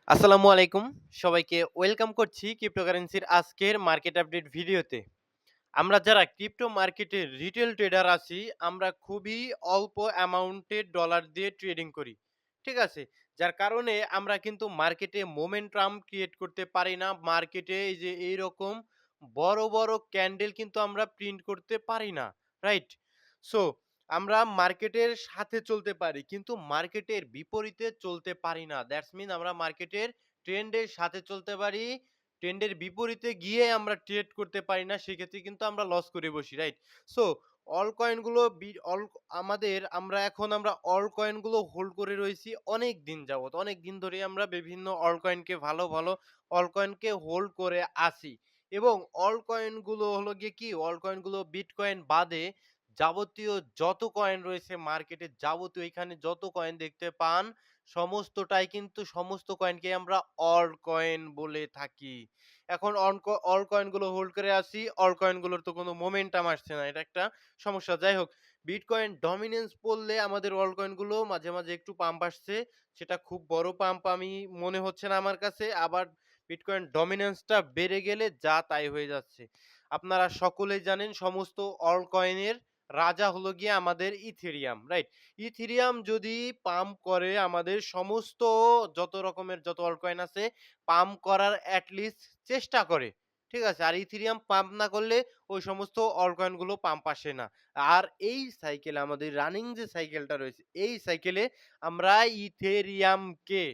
আসসালামু আলাইকুম। সবাইকে ওয়েলকাম করছি ক্রিপ্টোকারেন্সির আজকের মার্কেট আপডেট ভিডিওতে। আমরা যারা ক্রিপ্টো মার্কেটের রিটেল ট্রেডার আছি, আমরা খুবই অল্প অ্যামাউন্টের ডলার দিয়ে ট্রেডিং করি। ঠিক আছে? যার কারণে আমরা কিন্তু মার্কেটে মোমেন্টাম ক্রিয়েট করতে পারি না। মার্কেটে এই যে এইরকম বড়, বড় ক্যান্ডেল কিন্তু আমরা প্রিন্ট করতে পারি না। রাইট? সো আমরা মার্কেটের সাথে চলতে পারি কিন্তু মার্কেটের বিপরীতে চলতে পারি না। দ্যাটস মিন আমরা মার্কেটের ট্রেন্ডের সাথে চলতে পারি, ট্রেন্ডের বিপরীতে গিয়ে আমরা ট্রেড করতে পারি না, সেক্ষেত্রে কিন্তু আমরা লস করে বসি, রাইট? সো অল কয়েনগুলো আমরা অল কয়েনগুলো হোল্ড করে রয়েছি অনেক দিন যাবত, অনেক দিন ধরে আমরা বিভিন্ন অল কয়েনকে ভালো ভালো অল কয়েনকে হোল্ড করে আসি। এবং অল কয়েনগুলো হলো গিয়ে কি, অল কয়েনগুলো বিটকয়েন বাদে যাবতীয় যত কয়েন রয়েছে মার্কেটে, যাবতীয় এখানে যত কয়েন দেখতে পান সমস্তটাই কিন্তু, সমস্ত কয়েনকে আমরা অল কয়েন বলে থাকি। এখন অল কয়েনগুলো হোল্ড করে আছি, অল কয়েনগুলোর তো কোনো মোমেন্টাম আসছে না। এটা একটা সমস্যা। যাই হোক, বিটকয়েন ডমিন্যান্স পড়লে আমাদের অল কয়েনগুলো মাঝে, মাঝে একটু পাম্প আসছে। সেটা খুব বড় পাম্প আমি মনে হচ্ছে না আমার কাছে। আবার বিটকয়েন ডমিন্যান্সটা বেড়ে গেলে যা তাই হয়ে যাচ্ছে। আপনারা সকলেই জানেন সমস্ত অল কয়েনের রাজা হলো গিয়ে আমাদের ইথেরিয়াম, রাইট? ইথেরিয়াম যদি পাম্প করে আমাদের সমস্ত যত রকমের যত অল্টকয়েন আছে পাম্প করার এট লিস্ট চেষ্টা করে। ঠিক আছে? আর ইথেরিয়াম পাম্প না করলে ওই সমস্ত অল্টকয়েন গুলো পাম্প আসে না। আর এই সাইকেলে আমাদের রানিং যে সাইকেলটা রয়েছে, এই সাইকেলে আমরা ইথেরিয়ামকে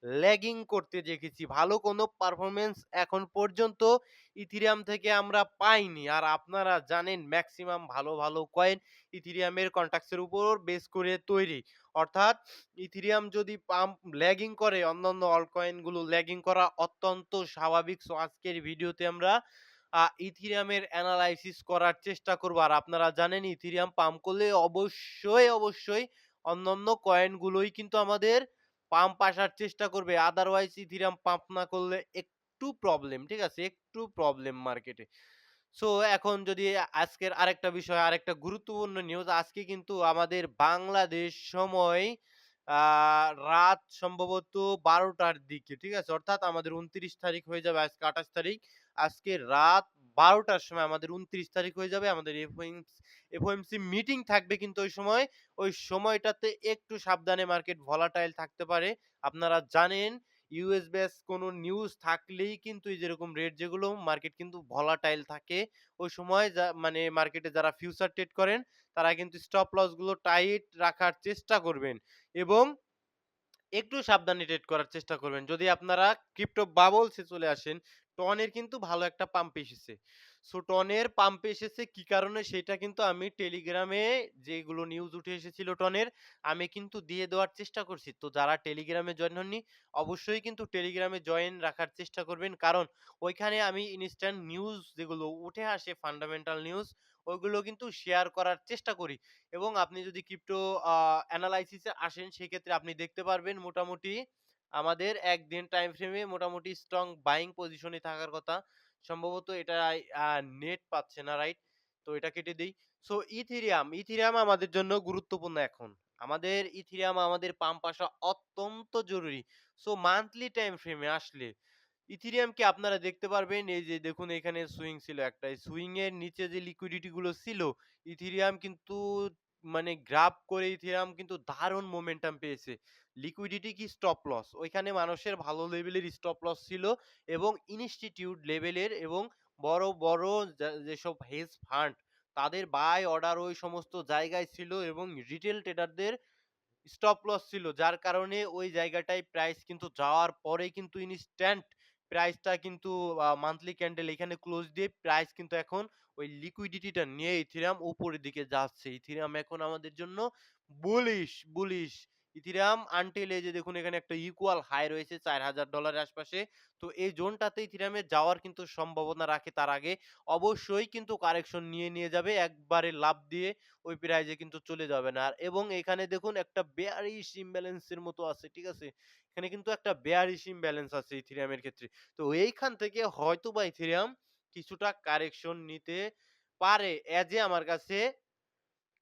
ল্যাগিং করতে দেখেছি। ভালো কোনো পারফরম্যান্স এখন পর্যন্ত ইথেরিয়াম থেকে আমরা পাইনি। আর আপনারা জানেন মেক্সিমাম ভালো, ভালো কয়েন ইথেরিয়ামের কন্ট্রাক্টস এর উপর বেস করে তৈরি। অর্থাৎ ইথেরিয়াম যদি পাম্প ল্যাগিং করে, অন্যান্য অল্টকয়েন গুলো ল্যাগিং করা অত্যন্ত স্বাভাবিক। সো আজকের ভিডিওতে আমরা ইথেরিয়ামের এনালাইসিস করার চেষ্টা করব। আর আপনারা জানেন ইথেরিয়াম পাম্প করলে অবশ্যই, অবশ্যই অন্যান্য কয়েন গুলোই কিন্তু আমাদের পাম্প আসার চেষ্টা করবে। আদারওয়াইজ ইথেরিয়াম পাম্প না করলে একটু প্রবলেম, ঠিক আছে? একটু প্রবলেম মার্কেটে। সো এখন যদি আজকের আরেকটা বিষয়, আরেকটা গুরুত্বপূর্ণ নিউজ, আজকে কিন্তু আমাদের বাংলাদেশ সময় আ রাত সম্ভবত ১২ টার দিকে, ঠিক আছে? অর্থাৎ আমাদের ২৯ তারিখ হয়ে যাবে, আজকে ২৮ তারিখ। আজকে রাত ১২ টার সময় আমাদের ২৯ তারিখ হয়ে যাবে। আমাদের এফওএমসি মিটিং থাকবে কিন্তু ওই সময়। ওই সময়টাতে একটু সাবধানে, মার্কেট ভলাটাইল থাকতে পারে। আপনারা জানেন ইউএস বেস কোনো নিউজ থাকলেই কিন্তু এই যেরকম রেট যেগুলো মার্কেট কিন্তু ভলাটাইল থাকে। ওই সময় মানে মার্কেটে যারা ফিউচার ট্রেড করেন তারা কিন্তু স্টপ লস গুলো টাইট রাখার চেষ্টা করবেন এবং একটু সাবধানে ট্রেড করার চেষ্টা করবেন। যদি আপনারা ক্রিপ্টো বাবলস এ চলে আসেন, টনের কিন্তু ভালো একটা পাম্প এসেছে। সো টনের পাম্প এসেছে কি কারণে সেটা কিন্তু আমি টেলিগ্রামে যেগুলো নিউজ উঠে এসেছিল টনের, আমি কিন্তু দিয়ে দেওয়ার চেষ্টা করছি। তো যারা টেলিগ্রামে জয়েন হননি অবশ্যই কিন্তু টেলিগ্রামে জয়েন রাখার চেষ্টা করবেন। কারণ ওইখানে আমি ইনস্ট্যান্ট নিউজ যেগুলো উঠে আসে, ফান্ডামেন্টাল নিউজ, ওইগুলো কিন্তু শেয়ার করার চেষ্টা করি। এবং আপনি যদি ক্রিপ্টো এনালাইসিস এ আসেন সেক্ষেত্রে আপনি দেখতে পারবেন মোটামুটি আমাদের একদিন টাইম ফ্রেমে মোটামুটি স্ট্রং বাইং পজিশনে থাকার কথা। সম্ভবত এটা নেট পাচ্ছে না, রাইট? তো এটা কেটে দেই। সো ইথেরিয়াম আমাদের জন্য গুরুত্বপূর্ণ এখন। আমাদের ইথেরিয়াম আমাদের পাম্প আসা অত্যন্ত জরুরি। সো মান্থলি টাইম ফ্রেমে আসলে ইথেরিয়ামকে আপনারা দেখতে পারবেন, এই যে দেখুন এখানে সুইং ছিল একটা। এই সুইং এর নিচে যে লিকুইডিটি গুলো ছিল, ইথেরিয়াম কিন্তু মানে গ্রাব করে ইথেরিয়াম কিন্তু দারুণ মোমেন্টাম পেয়েছে। লিকুইডিটি কি স্টপ লস। ওইখানে মানুষের ভালো লেভেলের স্টপ লস ছিল এবং ইনস্টিটিউট লেভেলের এবং বড়, বড় যেসব হেজ ফান্ড তাদের বাই অর্ডার ওই সমস্ত জায়গায় ছিল এবং রিটেল ট্রেডারদের স্টপ লস ছিল। যার কারণে ওই জায়গাটায় প্রাইস কিন্তু যাওয়ার পরে কিন্তু ইনস্ট্যান্ট প্রাইসটা কিন্তু মান্থলি ক্যান্ডেল এখানে ক্লোজ দিয়ে প্রাইস কিন্তু এখন ওই লিকুইডিটিটা নিয়ে ইথেরিয়াম উপরের দিকে যাচ্ছে। ইথেরিয়াম এখন আমাদের জন্য বুলিশ। ইথেরিয়াম আনটিল এই যে দেখুন এখানে একটা ইকুয়াল হাই রয়েছে $৪,০০০ আশপাশে। তো এই জোনটাতে ইথেরিয়ামের যাওয়ার কিন্তু সম্ভাবনা রাখে। তার আগে অবশ্যই কিন্তু কারেকশন নিয়ে যাবে। একবারে লাফ দিয়ে ওই প্রাইজে কিন্তু চলে যাবে না। আর এবং এখানে দেখুন একটা বেয়ারিশ ইমব্যালেন্স এর মতো আছে, ঠিক আছে? এখানে কিন্তু একটা বেয়ারিশ ইমব্যালেন্স আছে ইথেরিয়ামের ক্ষেত্রে। তো এইখান থেকে হয়তোবা ইথেরিয়াম কিছুটা কারেকশন নিতে পারে। এজ এ আমার কাছে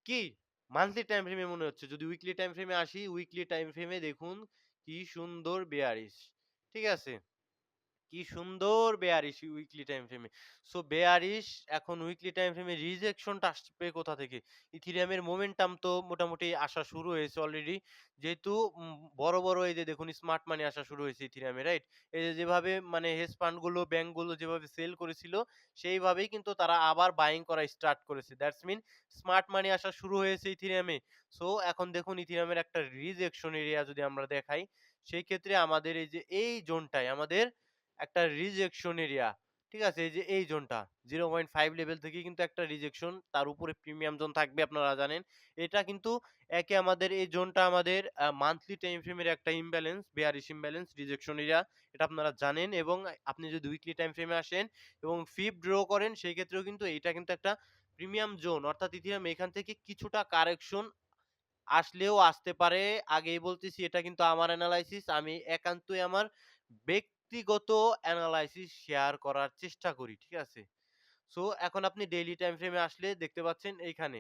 কি মান্থলি টাইম ফ্রেমে মনে হচ্ছে। যদি উইকলি টাইম ফ্রেমে আসি, উইকলি টাইম ফ্রেমে দেখুন কি সুন্দর বেয়ারিশ। ঠিক আছে? কি সুন্দর বেয়ারিশ উইকলি টাইম ফ্রেমে। সো বেয়ারিশ এখন উইকলি টাইম ফ্রেমে রিজেকশনটা আসবে কোথা থেকে? ইথিরিয়ামের মোমেন্টাম তো মোটামুটি আসা শুরু হয়েছে অলরেডি। যেহেতু বড় এই যে দেখুন স্মার্ট মানি আসা শুরু হয়েছে ইথিরিয়ামে, রাইট? এই যে যেভাবে মানে হেজ ফান্ড গুলো, ব্যাংক গুলো যেভাবে সেল করেছিল, সেইভাবেই কিন্তু তারা আবার বাইং করা স্টার্ট করেছে। দ্যাটস মিন স্মার্ট মানি আসা শুরু হয়েছে ইথিরিয়ামে। সো এখন দেখুন ইথিরিয়ামের একটা রিজেকশন এরিয়া যদি আমরা দেখাই, সেই ক্ষেত্রে আমাদের এই যে এই জোনটায় আমাদের একটা রিজেকশন এরিয়া। ঠিক আছে? এই যে এই জোনটা 0.5 লেভেল থেকে কিন্তু একটা রিজেকশন, তার উপরে প্রিমিয়াম জোন থাকবে আপনারা জানেন। এটা কিন্তু একে আমাদের এই জোনটা আমাদের মান্থলি টাইম ফ্রেমের একটা imbalance, bearish imbalance rejection area. এটা আপনারা জানেন এবং আপনি যদি উইকলি টাইম ফ্রেমে আসেন এবং ফিব ড্র করেন সেই ক্ষেত্রেও কিন্তু এইটা কিন্তু একটা প্রিমিয়াম জোন। অর্থাৎ ইথিরিয়াম এখান থেকে কিছুটা কারেকশন আসলেও আসতে পারে। আগেই বলতেছি এটা কিন্তু আমার এনালাইসিস। আমি একান্তই আমার ব্যক্তিগত এনালাইসিস শেয়ার করার চেষ্টা করি। ঠিক আছে? সো এখন আপনি ডেইলি টাইম ফ্রেমে আসলে দেখতে পাচ্ছেন এইখানে।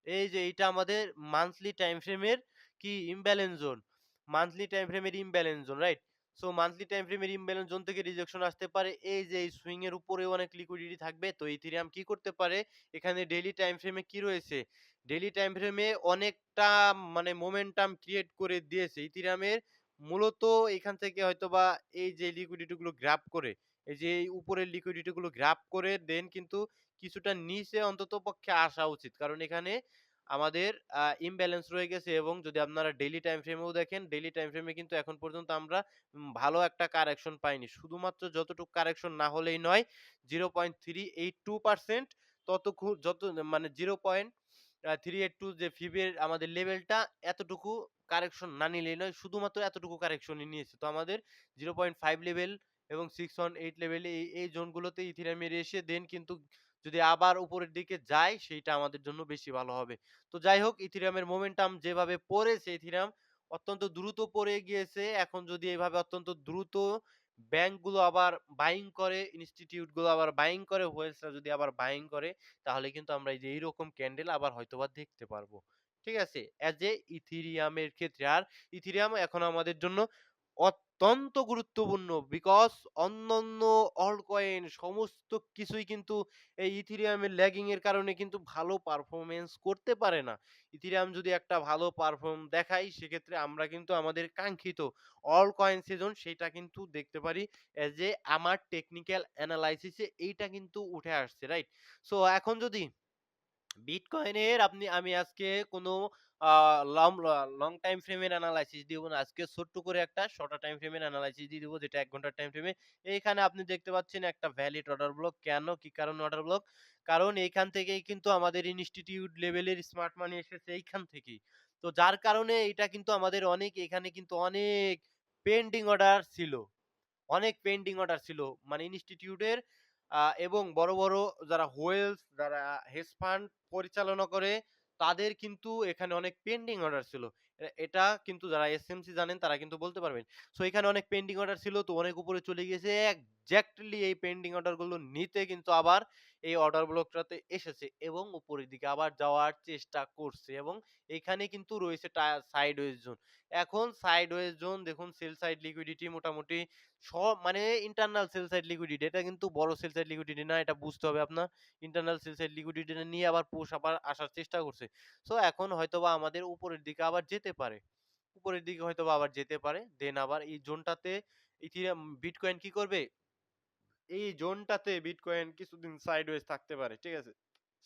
এই যে এইটা আমাদের মান্থলি টাইম ফ্রেমের কি ইমব্যালেন্স জোন। মান্থলি টাইম ফ্রেমের imbalance zone, right? So monthly time ফ্রেমের ইমব্যালেন্স জোন থেকে রিজেকশন আসতে পারে। এই যে এই সুইং এর উপরেও অনেক লিকুইডিটি থাকবে। তো ইথেরিয়াম কি করতে পারে? এখানে ডেইলি টাইম ফ্রেমে কি রয়েছে? ডেইলি টাইম ফ্রেমে অনেকটা মানে মোমেন্টাম ক্রিয়েট করে দিয়েছে। ইথেরিয়ামের মূলত এখান থেকে হয়তোবা এই যে লিকুইডিটি গুলো গ্র্যাব করে, এই যে এই উপরের লিকুইডিটি গুলো গ্র্যাব করে দেন কিন্তু কিছুটা নিচে অন্ততপক্ষে আসা উচিত। কারণ এখানে আমাদের ইমব্যালেন্স রয়ে গেছে এবং যদি আপনারা ডেইলি টাইম ফ্রেমেও দেখেন, ডেইলি টাইম ফ্রেমে কিন্তু এখন পর্যন্ত আমরা ভালো একটা কারেকশন পাইনি। শুধুমাত্র যতটুকু কারেকশন না হলেই নয়, 0.382% যত মানে 0.382 যে ফিবের আমাদের লেভেলটা, এতটুকু কারেকশন না নিলেই নয়। শুধুমাত্র এতটুকু কারেকশনই নিয়েছে। তো আমাদের 0.5 লেভেল এবং 618 লেভেলে এই জোনগুলোতে ইথেরিয়াম এসে দেন কিন্তু যদি আবার উপরের দিকে যায় সেইটা আমাদের জন্য বেশি ভালো হবে। তো যাই হোক ইথেরিয়ামের মোমেন্টাম যেভাবে পড়েছে, ইথেরিয়াম অত্যন্ত দ্রুত পড়ে গিয়েছে। এখন যদি এভাবে অত্যন্ত দ্রুত ব্যাংকগুলো আবার বাইং করে, ইনস্টিটিউট গুলো আবার বাইং করে, হোয়েলসরা যদি আবার বাইং করে, তাহলে কিন্তু আমরা এই যে এইরকম ক্যান্ডেল আবার হয়তোবা দেখতে পারবো। ঠিক আছে? এজ এ ইথেরিয়ামের ক্ষেত্রে। আর ইথেরিয়াম এখন আমাদের জন্য অত্যন্ত গুরুত্বপূর্ণ বিকজ অন্যান্য অল্ট কয়েন সমস্ত কিছুই কিন্তু এই ইথেরিয়ামের ল্যাগিং এর কারণে কিন্তু ভালো পারফরম্যান্স করতে পারে না। ইথেরিয়াম যদি একটা ভালো পারফর্ম দেখায় সেক্ষেত্রে আমরা কিন্তু আমাদের কাঙ্ক্ষিত অল কয়েন সিজন সেইটা কিন্তু দেখতে পারি এজ এ আমার টেকনিক্যাল অ্যানালাইসিসে এইটা কিন্তু উঠে আসছে, রাইট? সো এখন যদি বিটকয়েনের আমি আজকে কোনো আ লং লং টাইম ফ্রেমের এনালাইসিস দিব না। আজকে ছোট্ট করে একটা শর্টার টাইম ফ্রেমের এনালাইসিস দিয়ে দিব যেটা ১ ঘন্টার টাইম ফ্রেমে। এইখানে আপনি দেখতে পাচ্ছেন একটা ভ্যালিড অর্ডার ব্লক। কেন? কি কারণে অর্ডার ব্লক? কারণ এইখান থেকেই কিন্তু আমাদের ইনস্টিটিউট লেভেলের স্মার্ট মানি এসেছে এইখান থেকেই। তো যার কারণে এটা কিন্তু আমাদের অনেক এখানে কিন্তু অনেক পেন্ডিং অর্ডার ছিল। অনেক পেন্ডিং অর্ডার ছিল। মানে ইনস্টিটিউটের এবং বড় যারা হোয়েলস, যারা হেজ ফান্ড পরিচালনা করে, তাদের কিন্তু এখানে অনেক পেন্ডিং অর্ডার ছিল। এটা কিন্তু যারা এসএমসি জানেন তারা কিন্তু বলতে পারবেন। সো এখানে অনেক পেন্ডিং অর্ডার ছিল তো অনেক উপরে চলে গিয়েছে। এক্সাক্টলি এই পেন্ডিং অর্ডার গুলো নিতে কিন্তু আবার এই অর্ডার ব্লকটাতে এসেছে এবং উপরের দিকে আবার যাওয়ার চেষ্টা করছে এবং এখানে কিন্তু রয়েছে সাইডওয়েজ জোন। এখন সাইডওয়েজ জোন দেখুন, সেল সাইড লিকুইডিটি মোটামুটি মানে ইন্টারনাল সেল সাইড লিকুইডিটি, এটা কিন্তু বড় সেল সাইড লিকুইডিটি না, এটা বুঝতে হবে আপনার। ইন্টারনাল সেল সাইড লিকুইডিটি নিয়ে আবার পুশ আবার আসার চেষ্টা করছে। সো এখন হয়তোবা আমাদের উপরের দিকে আবার যেতে পারে। উপরের দিকে হয়তোবা আবার যেতে পারে। দেন আবার এই জোনটাতে ইথিরিয়াম বিটকয়েন কি করবে? এই জোনটাতে বিটকয়েন কিছুদিন সাইডওয়েজ থাকতে পারে। ঠিক আছে?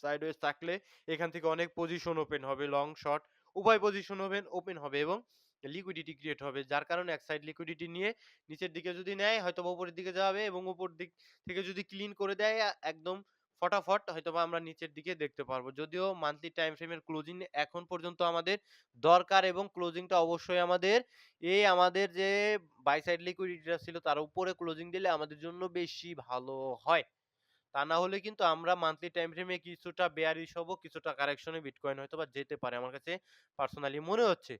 সাইডওয়েজ থাকলে এখান থেকে অনেক পজিশন ওপেন হবে, লং শর্ট উভয় পজিশন ওপেন হবে এবং লিকুইডিটি ক্রিয়েট হবে। যার কারণে এক সাইড লিকুইডিটি নিয়ে নিচের দিকে যদি নেয় হয়তোবা উপরের দিকে যাবে এবং উপর দিক থেকে যদি ক্লিন করে দেয় একদম ফটাফট হয়তোবা আমরা নিচের দিকে দেখতে পারবো। যদিও মান্থলি টাইম ফ্রেমের ক্লোজিং এখন পর্যন্ত আমাদের দরকার এবং ক্লোজিংটা অবশ্যই আমাদের যে বাই সাইড লিকুইডিটিটা ছিল তার উপরে ক্লোজিং দিলে আমাদের জন্য বেশি ভালো হয়। তা না হলে কিন্তু আমরা মান্থলি টাইম ফ্রেমে কিছুটা বেয়ারিশ হব, কিছুটা কারেকশনে বিটকয়েন হয়তোবা যেতে পারে। আমার কাছে পার্সোনালি মনে হচ্ছে।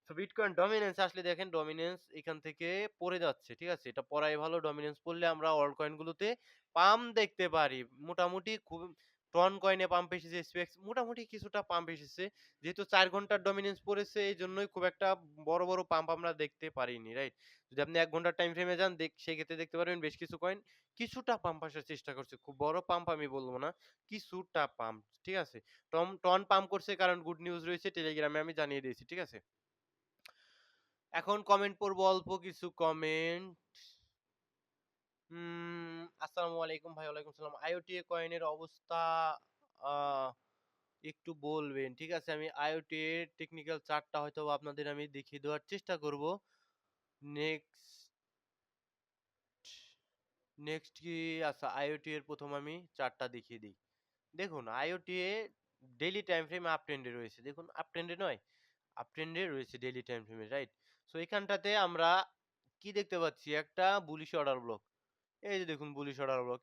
তো বিটকয়েন ডমিনেন্স আসলে দেখেন, ডমিনেন্স এখান থেকে পড়ে যাচ্ছে। ঠিক আছে? এটা পড়াই ভালো। ডমিনেন্স পড়লে আমরা অল্ট কয়েন গুলোতে পাম্প দেখতে পারি। মোটামুটি খুব টন কয়েনে পাম্প এসেছে, স্পেক্স মোটামুটি কিছুটা পাম্প এসেছে। যেহেতু ৪ ঘন্টার ডমিন্যান্স পড়েছে এইজন্যই খুব একটা বড় পাম্প আমরা দেখতে পারিনি, রাইট? যদি আপনি ১ ঘন্টার টাইম ফ্রেমে যান সেক্ষেত্রে দেখতে পারবেন বেশ কিছু কয়েন কিছুটা পাম্প আসার চেষ্টা করছে। খুব বড় পাম্প আমি বলব না। কিছুটা পাম্প, ঠিক আছে? টন পাম্প করছে কারণ গুড নিউজ রয়েছে টেলিগ্রামে আমি জানিয়ে দিয়েছি, ঠিক আছে? এখন কমেন্ট পড়বো অল্প কিছু কমেন্ট। আসসালামু আলাইকুম ভাই। ওয়ালাইকুম সালাম। IOTA কয়েনের অবস্থা আ একটু বলবেন। ঠিক আছে, আমি IOTA এর টেকনিক্যাল চার্টটা হয়তোবা আপনাদের আমি দেখিয়ে দেওয়ার চেষ্টা করব। নেক্সট নেক্সট কি আচ্ছা IOTA এর ১ম আমি চার্টটা দেখিয়ে দেই। দেখুন IOTA ডেইলি টাইম ফ্রেমে আপ ট্রেন্ডে রয়েছে। দেখুন আপ ট্রেন্ডে নয়, আপ ট্রেন্ডে রয়েছে ডেইলি টাইম ফ্রেমে, রাইট? সো এখানটাতে আমরা কি দেখতে পাচ্ছি? একটা বুলিশ অর্ডার ব্লক। এই যে দেখুন বুলিশ অর্ডার ব্লক।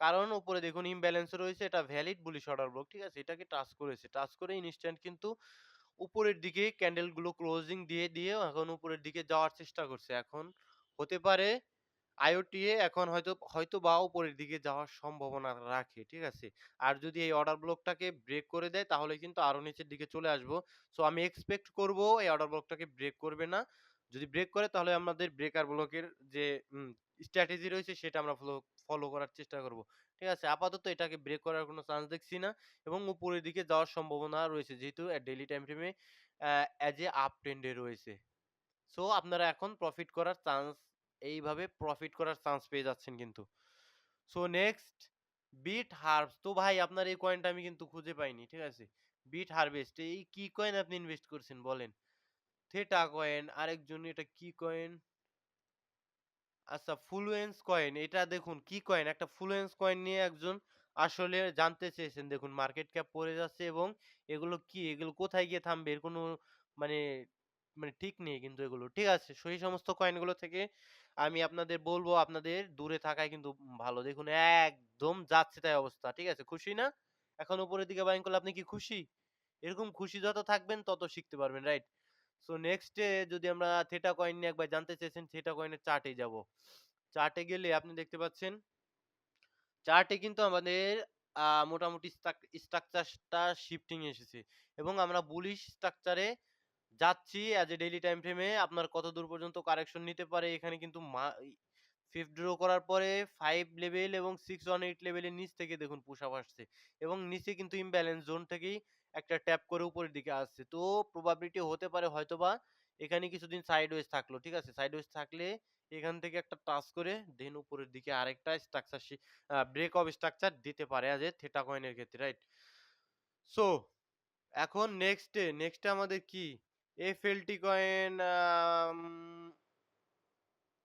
কারণ উপরে দেখুন ইমব্যালেন্স রয়েছে, এটা ভ্যালিড বুলিশ অর্ডার ব্লক, ঠিক আছে? এটাকে টাচ করেছে। টাচ করে ইনস্ট্যান্ট কিন্তু উপরের দিকে ক্যান্ডেল গুলো ক্লোজিং দিয়ে এখন উপরের দিকে যাওয়ার চেষ্টা করছে। এখন হতে পারে IOTA এখন হয়তোবা উপরের দিকে যাওয়ার সম্ভাবনা রাখে। ঠিক আছে? আর যদি এই অর্ডার ব্লকটাকে ব্রেক করে দেয় তাহলে কিন্তু আরো নিচের দিকে চলে আসবো। সো আমি এক্সপেক্ট করব এই অর্ডার ব্লকটাকে ব্রেক করবে না। যদি ব্রেক করে তাহলে আমাদের ব্রেকার ব্লকের যে স্ট্র্যাটেজি রয়েছে সেটা আমরা ফলো করার চেষ্টা করব। ঠিক আছে? আপাতত এটাকে ব্রেক করার কোনো চান্স দেখছি না এবং উপরের দিকে যাওয়ার সম্ভাবনা রয়েছে। যেহেতু ডেইলি টাইম ফ্রেমে অ্যাজ এ আপ ট্রেন্ড এ রয়েছে। সো আপনারা এখন এইভাবে প্রফিট করার চান্স পেয়ে যাচ্ছেন কিন্তু। So next beat herbs. তো ভাই আপনার এই কয়েনটা আমি কিন্তু খুঁজে পাইনি। ঠিক আছে? বিট হারভেস্ট এই কি কয়েন আপনি ইনভেস্ট করছেন বলেন? থেটা কয়েন, আরেকজন এটা কি কয়েন? আচ্ছা ফ্লুয়েন্স কয়েন। এটা দেখুন কি কয়েন? একটা ফ্লুয়েন্স কয়েন নিয়ে একজন আসলে জানতে চেয়েছেন। দেখুন মার্কেট ক্যাপ পড়ে যাচ্ছে এবং এগুলো কি? এগুলো কোথায় গিয়ে থামবে? এর কোনো মানে মানে ঠিক নেই কিন্তু এগুলো। ঠিক আছে? সেই সমস্ত কয়েনগুলো থেকে আমি আপনাদের বলব আপনাদের দূরে থাকাই কিন্তু ভালো। দেখুন একদম যাচ্ছে তাই অবস্থা। ঠিক আছে? খুশি না? এখন উপরের দিকে বাইং করলে আপনি কি খুশি? এরকম খুশি যত থাকবেন তত শিখতে পারবেন, রাইট? সো নেক্সট এ যদি আমরা থেটা কয়েন নিয়ে একবার জানতে চেয়েছেন, থেটা কয়েনের চার্টে যাব। চার্টে গেলে আপনি দেখতে পাচ্ছেন, চার্টে কিন্তু আমাদের মোটামুটি স্ট্রাকচারটা শিফটিং এসেছে এবং আমরা বুলিশ স্ট্রাকচারে যাচ্ছি অ্যাজ এ ডেইলি টাইম ফ্রেমে। আপনার কতদূর পর্যন্ত কারেকশন নিতে পারে এখানে কিন্তু ফিফথ ড্র করার পরে 5 লেভেল এবং 618 লেভেলের নিচ থেকে দেখুন পুশ আপ আসছে এবং নিচে কিন্তু ইমব্যালেন্স জোন থেকেই একটা ট্যাপ করে উপরের দিকে আসছে। তো প্রবাবিলিটি হতে পারে হয়তোবা এখানে কিছুদিন সাইডওয়েজ থাকলো। ঠিক আছে? সাইডওয়েজ থাকলে এখান থেকে একটা টাচ করে দেন উপরের দিকে আরেকটা স্ট্রাকচার ব্রেক অফ স্ট্রাকচার দিতে পারে অ্যাজ এ থেটা কয়েনের ক্ষেত্রে, রাইট? সো এখন নেক্সটে আমাদের কি? FLT কয়েন,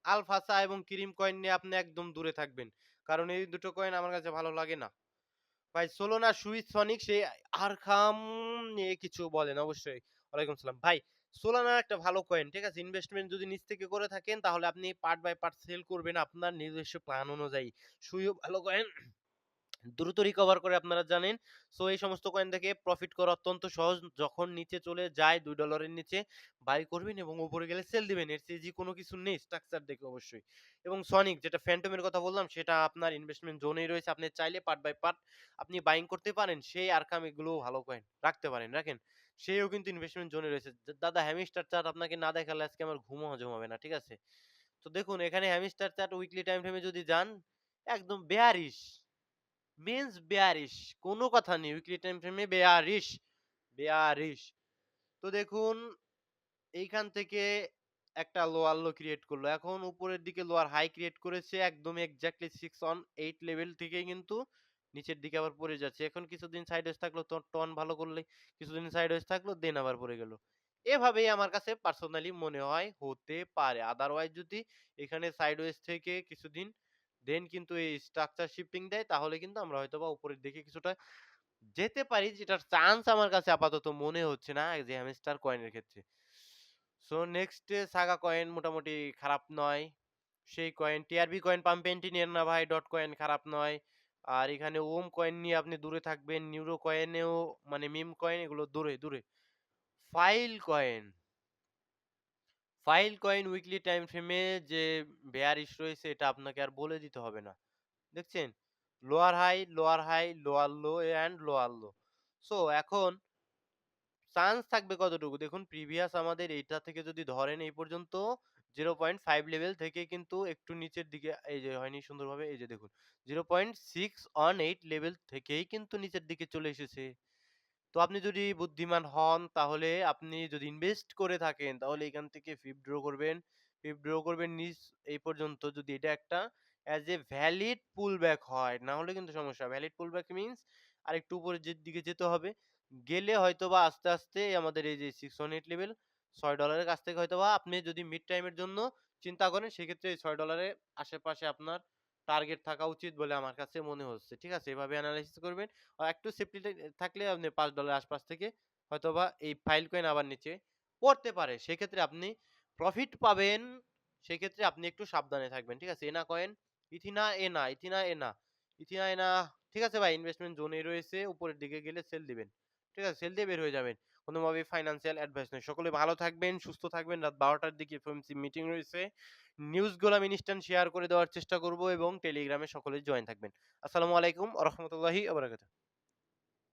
আলফাসা এবং ক্রিম কয়েন নিয়ে আপনি একদম দূরে থাকবেন। কারণ এই দুটো কয়েন আমার কাছে ভালো লাগে না। ভাই সোলোনা সুইচ সনিক সেই আরখাম নিয়ে কিছু বলেন অবশ্যই। ওয়ালাইকুম সালাম। ভাই সোলানা একটা ভালো কয়েন। ঠিক আছে? ইনভেস্টমেন্ট যদি নিজ থেকে করে থাকেন তাহলে আপনি পার্ট বাই পার্ট সেল করবেন আপনার নিজস্ব প্ল্যান অনুযায়ী। সুইও ভালো কয়েন। দ্রুত রিকভার করে আপনারা জানেন। সো এই সমস্ত কয়েন থেকে প্রফিট করা অত্যন্ত সহজ। যখন নিচে চলে যায় $2 এর নিচে বাই করবেন এবং উপরে গেলে সেল দিবেন। এর চেয়ে কোনো কিছু নেই স্ট্রাকচার দেখে অবশ্যই। এবং সনিক যেটা ফ্যান্টমের কথা বললাম সেটা আপনার ইনভেস্টমেন্ট জোনেই রয়েছে। আপনি চাইলে পার্ট বাই পার্ট আপনি বাইং করতে পারেন। সেই আরকাম এগুলোও ভালো কয়েন। রাখতে পারেন, রাখেন। সেও কিন্তু ইনভেস্টমেন্ট জোনে রয়েছে। দাদা হ্যামস্টার চার্ট আপনাকে না দেখালে আজকে আমার ঘুমও হজম হবে না। ঠিক আছে? তো দেখুন এখানে হ্যামস্টার চার্ট উইকলি টাইম ফ্রেমে যদি যান একদম বেয়ারিশ মিন্স বেয়ারিশ কোনো কথা নেই উইকলি টাইম ফ্রেমে বেয়ারিশ বেয়ারিশ। তো দেখুন এইখান থেকে একটা লোয়ার লো ক্রিয়েট করলো এখন উপরের দিকে লোয়ার হাই ক্রিয়েট করেছে একদম এক্স্যাক্টলি 6 on 8 লেভেল থেকে কিন্তু নিচের দিকে আবার পড়ে যাচ্ছে এখন কিছুদিন সাইডওয়েজ থাকলো তো টন ভালো করলে কিছুদিন সাইডওয়েজ থাকলো দেন আবার পড়ে গেল এভাবেই আমার কাছে পার্সোনালি মনে হয় হতে পারে আদারওয়াইজ যদি এখানে সাইডওয়েজ থেকে কিছুদিন দেন কিন্তু এই স্ট্রাকচার শিফটিং দেয় তাহলে কিন্তু আমরা হয়তোবা উপরের দিকে কিছুটা যেতে পারি যেটার চান্স আমার কাছে আপাতত মনে হচ্ছে না যে হ্যামস্টার কয়েনের ক্ষেত্রে। সো নেক্সট সাগা কয়েন মোটামুটি খারাপ নয়। সেই কয়েন টিআরবি কয়েন পাম্পেন্টি নিয়েন না ভাই ডট কয়েন খারাপ নয়। আর এখানে ওম কয়েন নিয়ে আপনি দূরে থাকবেন নিউরো কয়েনেও মানে মিম কয়েন এগুলো দূরে দূরে। File coin file coin weekly time ফ্রেমে যে বেয়ারিশ রয়েছে এটা আপনাকে আর বলে দিতে হবে না। দেখছেন lower high, lower high, lower low and lower low. So এখন চান্স থাকবে কতটুকু? দেখুন প্রিভিয়াস আমাদের এইটা থেকে যদি ধরেন এই পর্যন্ত 0.5 লেভেল থেকে কিন্তু একটু নিচের দিকে এই যে হয়নি সুন্দরভাবে এই যে দেখুন 0.618 লেভেল থেকেই কিন্তু নিচের দিকে চলে এসেছে। তো আপনি যদি বুদ্ধিমান হন তাহলে আপনি যদি ইনভেস্ট করে থাকেন তাহলে এখান থেকে উইথড্র করবেন। উইথড্র করবেন নিজ এই পর্যন্ত যদি এটা একটা অ্যাজ এ ভ্যালিড পুলব্যাক হয়। না হলে কিন্তু সমস্যা। ভ্যালিড পুলব্যাক মিনস আরেকটু উপরের দিকে যেতে হবে। গেলে হয়তোবা আস্তে, আস্তে আমাদের এই যে 618 লেভেল $6 এর কাছ থেকে হয়তোবা আপনি যদি মিড টাইম এর জন্য চিন্তা করেন সেক্ষেত্রে এই $6 এর আশেপাশে আপনার টার্গেট থাকা উচিত বলে আমার কাছে মনে হচ্ছে। ঠিক আছে? এভাবে এনালাইসিস করবেন। একটু সেফটি থাকলে আপনি $5 আশপাশ থেকে হয়তোবা এই ফাইল কয়েন আবার নিচে পড়তে পারে। সেক্ষেত্রে আপনি প্রফিট পাবেন। সেক্ষেত্রে আপনি একটু সাবধানে থাকবেন। ঠিক আছে? এনা কয়েন, ইথিনা, এনা, ইথিনা, এনা, ইথিনা, এনা। ঠিক আছে ভাই ইনভেস্টমেন্ট জোনে রয়েছে। উপরের দিকে গেলে সেল দিবেন। ঠিক আছে? সেল দিয়ে বের হয়ে যাবেন। কোনোভাবেই ফাইন্যান্সিয়াল অ্যাডভাইস নয়। সকলে ভালো থাকবেন, সুস্থ থাকবেন। রাত ১২ টার দিকে এফওএমসি মিটিং রয়েছে। নিউজগুলো আমি ইনস্ট্যান্ট শেয়ার করে দেওয়ার চেষ্টা করব এবং টেলিগ্রামে সকলেই জয়েন থাকবেন। আসসালামু আলাইকুম ওয়া রাহমাতুল্লাহি ওয়া বারাকাতুহু।